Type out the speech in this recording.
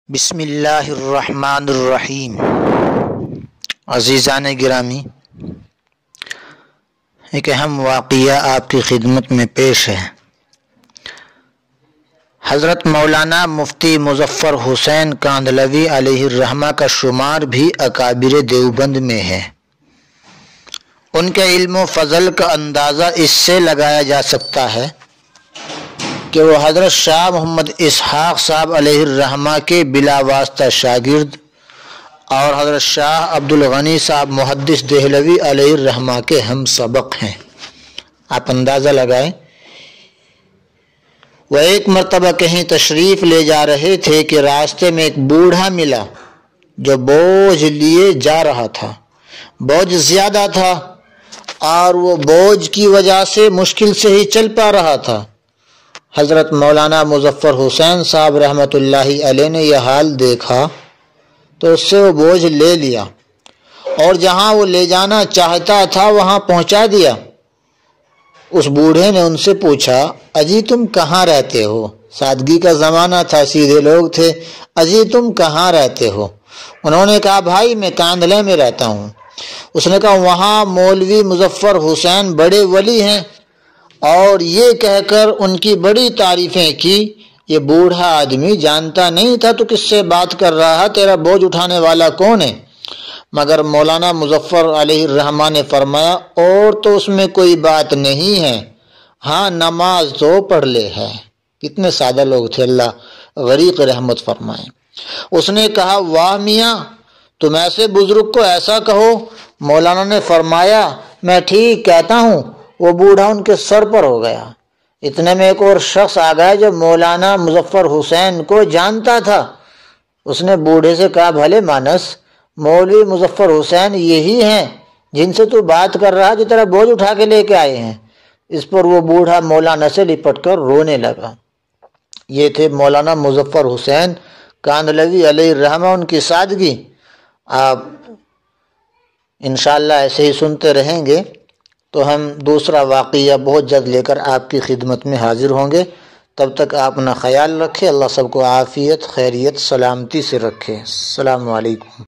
بسم اللہ الرحمن الرحیم۔ عزیزان گرامی، ایک اہم واقعہ آپ کی خدمت میں پیش ہے۔ حضرت مولانا مفتی مظفر حسین کاندھلوی علیہ الرحمہ کا شمار بھی اکابر دیوبند میں ہے۔ ان کے علم و فضل کا اندازہ اس سے لگایا جا سکتا ہے کہ وہ حضرت شاہ محمد اسحاق صاحب علیہ الرحمہ کے بلا واسطہ شاگرد اور حضرت شاہ عبدالغنی صاحب محدث دہلوی علیہ الرحمہ کے ہم سبق ہیں۔ آپ اندازہ لگائیں، وہ ایک مرتبہ کہیں تشریف لے جا رہے تھے کہ راستے میں ایک بوڑھا ملا جو بوجھ لیے جا رہا تھا۔ بوجھ زیادہ تھا اور وہ بوجھ کی وجہ سے مشکل سے ہی چل پا رہا تھا۔ حضرت مولانا مظفر حسین صاحب رحمۃ اللہ علیہ نے یہ حال دیکھا تو اس سے وہ بوجھ لے لیا اور جہاں وہ لے جانا چاہتا تھا وہاں پہنچا دیا۔ اس بوڑھے نے ان سے پوچھا، اجی تم کہاں رہتے ہو؟ سادگی کا زمانہ تھا، سیدھے لوگ تھے۔ اجی تم کہاں رہتے ہو؟ انہوں نے کہا، بھائی میں کاندھلے میں رہتا ہوں۔ اس نے کہا، وہاں مولوی مظفر حسین بڑے ولی ہیں، اور یہ کہہ کر ان کی بڑی تعریفیں کی۔ یہ بوڑھا آدمی جانتا نہیں تھا تو کس سے بات کر رہا، تیرا بوجھ اٹھانے والا کون ہے؟ مگر مولانا مظفر علیہ الرحمہ نے فرمایا، اور تو اس میں کوئی بات نہیں ہے، ہاں نماز تو پڑھ لے ہے۔ کتنے سادہ لوگ تھے، اللہ غریق رحمت فرمائے۔ اس نے کہا، واہ میاں، تم ایسے بزرگ کو ایسا کہو؟ مولانا نے فرمایا، میں ٹھیک کہتا ہوں۔ وہ بوڑھا ان کے سر پر ہو گیا۔ اتنے میں ایک اور شخص آ گیا جو مولانا مظفر حسین کو جانتا تھا۔ اس نے بوڑھے سے کہا، بھلے مانس، مولوی مظفر حسین یہی ہیں جن سے تو بات کر رہا، جو تیرا بوجھ اٹھا کے لے کے آئے ہیں۔ اس پر وہ بوڑھا مولانا سے لپٹ کر رونے لگا۔ یہ تھے مولانا مظفر حسین کاندھلوی علیہ الرحمہ، ان کی سادگی۔ آپ انشاءاللہ ایسے ہی سنتے رہیں گے تو ہم دوسرا واقعہ بہت جلد لے کر آپ کی خدمت میں حاضر ہوں گے۔ تب تک آپ اپنا خیال رکھیں۔ اللہ سب کو عافیت، خیریت، سلامتی سے رکھے۔ السلام علیکم۔